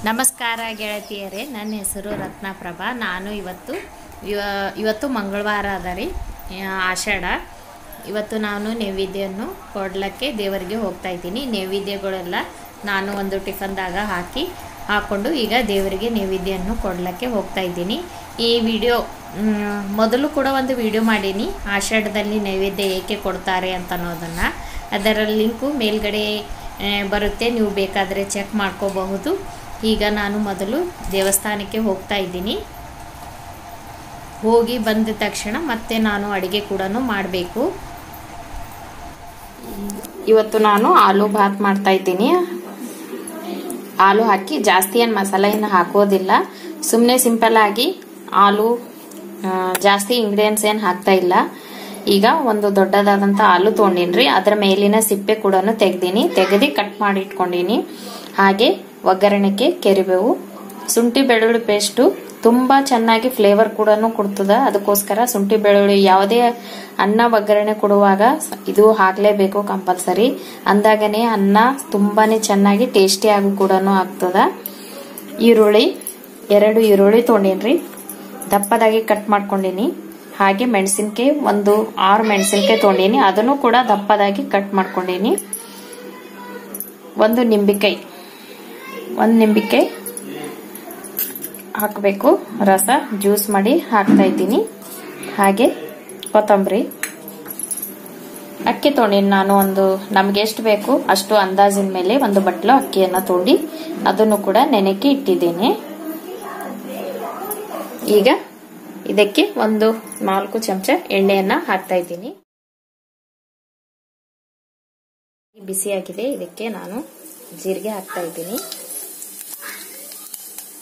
ನಮಸ್ಕಾರ ಗೆಳತಿಯರೇ, ನನ್ನ ಹೆಸರು ರತ್ನಪ್ರಭಾ. ನಾನು ಇವತ್ತು ಮಂಗಳವಾರ ಅದರಿ, ಆಷಾಢ. ಇವತ್ತು ನಾನು ನೈವೇದ್ಯವನ್ನು ಕೊಡಲಿಕ್ಕೆ ದೇವರಿಗೆ ಹೋಗ್ತಾ ಇದ್ದೀನಿ. ನೈವೇದ್ಯಗಳೆಲ್ಲ ನಾನು ಒಂದು ಟಿಫನ್ದಾಗ ಹಾಕ್ಕೊಂಡು ಈಗ ದೇವರಿಗೆ ನೈವೇದ್ಯವನ್ನು ಕೊಡಲಿಕ್ಕೆ ಹೋಗ್ತಾ ಇದ್ದೀನಿ. ಈ ವಿಡಿಯೋ ಮೊದಲು ಕೂಡ ಒಂದು ವಿಡಿಯೋ ಮಾಡೀನಿ, ಆಷಾಢದಲ್ಲಿ ನೈವೇದ್ಯ ಏಕೆ ಕೊಡ್ತಾರೆ ಅಂತ ಅನ್ನೋದನ್ನು. ಅದರ ಲಿಂಕು ಮೇಲ್ಗಡೆ ಬರುತ್ತೆ, ನೀವು ಬೇಕಾದರೆ ಚೆಕ್ ಮಾಡ್ಕೋಬಹುದು. ಈಗ ನಾನು ಮೊದಲು ದೇವಸ್ಥಾನಕ್ಕೆ ಹೋಗ್ತಾ ಇದ್ದೀನಿ. ಹೋಗಿ ಬಂದ ತಕ್ಷಣ ಮತ್ತೆ ನಾನು ಅಡುಗೆ ಕೂಡ ಮಾಡಬೇಕು. ಇವತ್ತು ನಾನು ಆಲೂ ಭಾತ್ ಮಾಡ್ತಾ ಇದ್ದೀನಿ. ಆಲೂ ಹಾಕಿ ಜಾಸ್ತಿ ಏನು ಮಸಾಲೆ ಏನು ಹಾಕೋದಿಲ್ಲ, ಸುಮ್ಮನೆ ಸಿಂಪಲ್ ಆಗಿ ಆಲೂ, ಜಾಸ್ತಿ ಇಂಗ್ರೀಡಿಯೆಂಟ್ಸ್ ಏನು ಹಾಕ್ತಾ ಇಲ್ಲ. ಈಗ ಒಂದು ದೊಡ್ಡದಾದಂಥ ಆಲೂ ತೊಗೊಂಡಿನ್ರಿ, ಅದರ ಮೇಲಿನ ಸಿಪ್ಪೆ ಕೂಡ ತೆಗೆದು ಕಟ್ ಮಾಡಿ ಇಟ್ಕೊಂಡಿನಿ. ಹಾಗೆ ಒಗ್ಗರಣೆಗೆ ಕರಿಬೇವು, ಶುಂಠಿ ಬೆಳ್ಳುಳ್ಳಿ ಪೇಸ್ಟು ತುಂಬಾ ಚೆನ್ನಾಗಿ ಫ್ಲೇವರ್ ಕೂಡ ಕೊಡ್ತದ. ಅದಕ್ಕೋಸ್ಕರ ಶುಂಠಿ ಬೆಳ್ಳುಳ್ಳಿ ಯಾವುದೇ ಅನ್ನ ಒಗ್ಗರಣೆ ಕೊಡುವಾಗ ಇದು ಹಾಕ್ಲೇಬೇಕು ಕಂಪಲ್ಸರಿ. ಅಂದಾಗನೇ ಅನ್ನ ತುಂಬಾನೇ ಚೆನ್ನಾಗಿ ಟೇಸ್ಟಿ ಆಗಿ ಕೂಡ ಆಗ್ತದ. ಈರುಳ್ಳಿ 2 ಈರುಳ್ಳಿ ತೊಗೊಂಡಿನ್ರಿ, ದಪ್ಪದಾಗಿ ಕಟ್ ಮಾಡ್ಕೊಂಡಿನಿ. ಹಾಗೆ ಮೆಣಸಿನ್ಕಾಯಿ 6 ಮೆಣಸಿನ್ಕಾಯಿ ತೊಗೊಂಡಿನಿ, ಅದನ್ನು ಕೂಡ ದಪ್ಪದಾಗಿ ಕಟ್ ಮಾಡ್ಕೊಂಡಿನಿ. ಒಂದು ನಿಂಬೆಕಾಯಿ ಹಾಕಬೇಕು, ರಸ ಜ್ಯೂಸ್ ಮಾಡಿ ಹಾಕ್ತಾ ಇದ್ದೀನಿ. ಹಾಗೆ ಕೊತ್ತಂಬರಿ, ಅಕ್ಕಿ ತೊಗೊಂಡಿನಿ ನಾನು, ನಮ್ಗೆ ಎಷ್ಟು ಬೇಕು ಅಷ್ಟು ಅಂದಾಜಿನ ಮೇಲೆ ಒಂದು ಬಟ್ಲು ಅಕ್ಕಿಯನ್ನ ತೊಗೊಂಡು ಅದನ್ನು ಕೂಡ ನೆನೆಕ್ಕೆ ಇಟ್ಟಿದ್ದೀನಿ. ಈಗ ಇದಕ್ಕೆ 4 ಚಮಚ ಎಣ್ಣೆಯನ್ನ ಹಾಕ್ತಾ ಇದ್ದೀನಿ. ಬಿಸಿಯಾಗಿದೆ, ಇದಕ್ಕೆ ನಾನು ಜೀರಿಗೆ ಹಾಕ್ತಾ ಇದ್ದೀನಿ,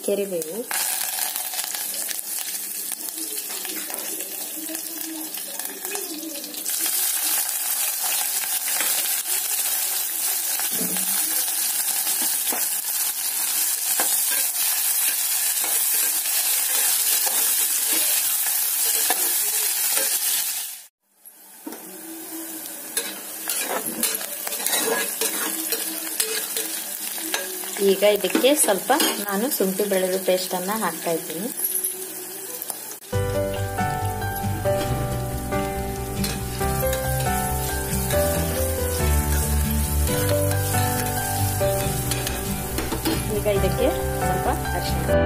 ಕರಿಬೇವು, ಈಗ ಇದಕ್ಕೆ ಸ್ವಲ್ಪ ನಾನು ಶುಂಠಿ ಬೆಳ್ಳುಳ್ಳಿ ಪೇಸ್ಟ್ ಅನ್ನ ಹಾಕ್ತಾ ಇದ್ದೀನಿ. ಈಗ ಇದಕ್ಕೆ ಸ್ವಲ್ಪ ಅರಿಶಿಣ,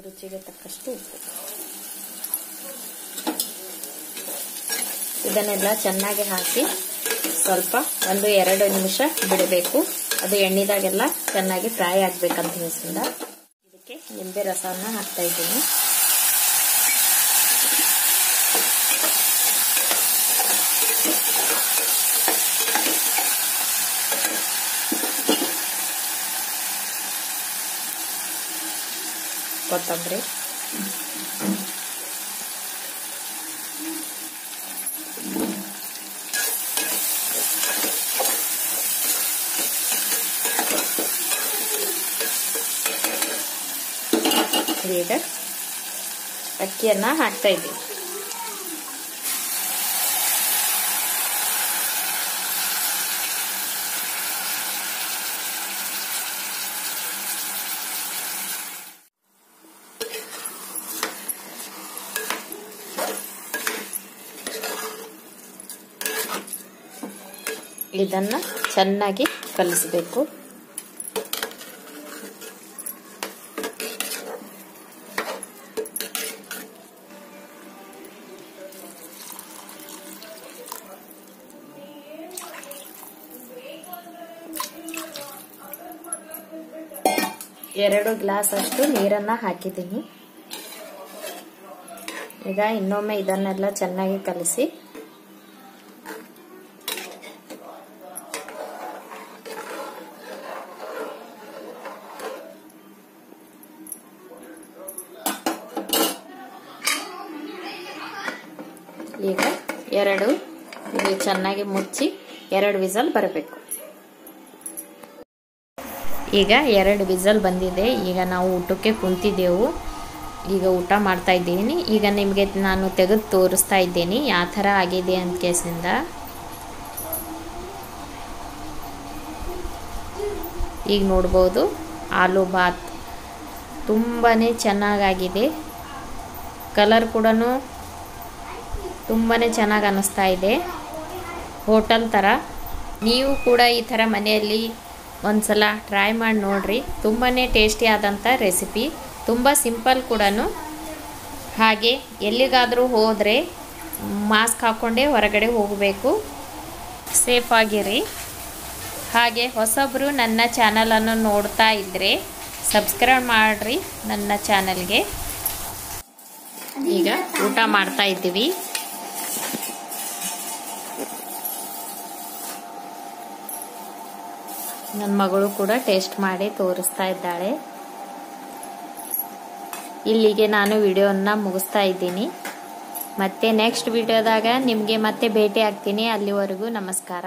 ರುಚಿಗೆ ತಕ್ಕಷ್ಟು ಉಪ್ಪು. ಇದನ್ನೆಲ್ಲ ಚೆನ್ನಾಗಿ ಹಾಕಿ ಸ್ವಲ್ಪ 1-2 ನಿಮಿಷ ಬಿಡಬೇಕು. ಅದು ಎಣ್ಣೆದಾಗೆಲ್ಲ ಚೆನ್ನಾಗಿ ಫ್ರೈ ಆಗ್ಬೇಕಂತ ಅನಿಸಿಂದ ಇದಕ್ಕೆ ನಿಂಬೆ ರಸವನ್ನ ಹಾಕ್ತಾ ಇದ್ದೀನಿ. ಕೊತ್ತಂಬರಿ, ಈಗ ಅಕ್ಕಿಯನ್ನ ಹಾಕ್ತಾ ಇದ್ದೀನಿ. ಇದನ್ನ ಚೆನ್ನಾಗಿ ಕಲಿಸಬೇಕು. ಎರಡು ಗ್ಲಾಸ್ ಅಷ್ಟು ನೀರನ್ನ ಹಾಕಿದ್ದೀನಿ. ಈಗ ಇನ್ನೊಮ್ಮೆ ಇದನ್ನೆಲ್ಲ ಚೆನ್ನಾಗಿ ಕಲಿಸಿ ಈಗ ಇದು ಚೆನ್ನಾಗಿ ಮುಚ್ಚಿ 2 ವಿಸಲ್ ಬರಬೇಕು. ಈಗ 2 ವಿಸಲ್ ಬಂದಿದೆ. ಈಗ ನಾವು ಊಟಕ್ಕೆ ಕುಂತಿದ್ದೆವು. ಈಗ ಊಟ ಮಾಡ್ತಾ ಇದ್ದೀನಿ. ಈಗ ನಿಮಗೆ ನಾನು ತೆಗೆದು ತೋರಿಸ್ತಾ ಇದ್ದೀನಿ ಯಾವ ಥರ ಆಗಿದೆ ಅಂತ ಕೇಸಿಂದ. ಈಗ ನೋಡ್ಬೋದು ಆಲೂ ಬಾತ್ ತುಂಬಾ ಚೆನ್ನಾಗಾಗಿದೆ. ಕಲರ್ ಕೂಡ ತುಂಬಾ ಚೆನ್ನಾಗಿ ಅನ್ನಿಸ್ತಾ ಇದೆ, ಹೋಟೆಲ್ ಥರ. ನೀವು ಕೂಡ ಈ ಥರ ಮನೆಯಲ್ಲಿ ಒಂದ್ಸಲ ಟ್ರೈ ಮಾಡಿ ನೋಡ್ರಿ. ತುಂಬಾ ಟೇಸ್ಟಿ ಆದಂಥ ರೆಸಿಪಿ, ತುಂಬ ಸಿಂಪಲ್ ಕೂಡ. ಹಾಗೆ ಎಲ್ಲಿಗಾದರೂ ಹೋದರೆ ಮಾಸ್ಕ್ ಹಾಕ್ಕೊಂಡೇ ಹೊರಗಡೆ ಹೋಗಬೇಕು, ಸೇಫ್ ಆಗಿರಿ. ಹಾಗೆ ಹೊಸಬ್ರು ನನ್ನ ಚಾನಲನ್ನು ನೋಡ್ತಾ ಇದ್ದರೆ ಸಬ್ಸ್ಕ್ರೈಬ್ ಮಾಡಿರಿ ನನ್ನ ಚಾನಲ್ಗೆ. ಈಗ ಊಟ ಮಾಡ್ತಾ ಇದ್ದೀವಿ. ನನ್ನ ಮಗಳು ಕೂಡ ಟೇಸ್ಟ್ ಮಾಡಿ ತೋರಿಸ್ತಾ ಇದ್ದಾಳೆ. ಇಲ್ಲಿಗೆ ನಾನು ವಿಡಿಯೋನ ಮುಗಿಸ್ತಾ ಇದ್ದೀನಿ. ಮತ್ತೆ ನೆಕ್ಸ್ಟ್ ವಿಡಿಯೋದಾಗ ನಿಮಗೆ ಮತ್ತೆ ಭೇಟಿ ಆಗ್ತೀನಿ. ಅಲ್ಲಿವರೆಗೂ ನಮಸ್ಕಾರ.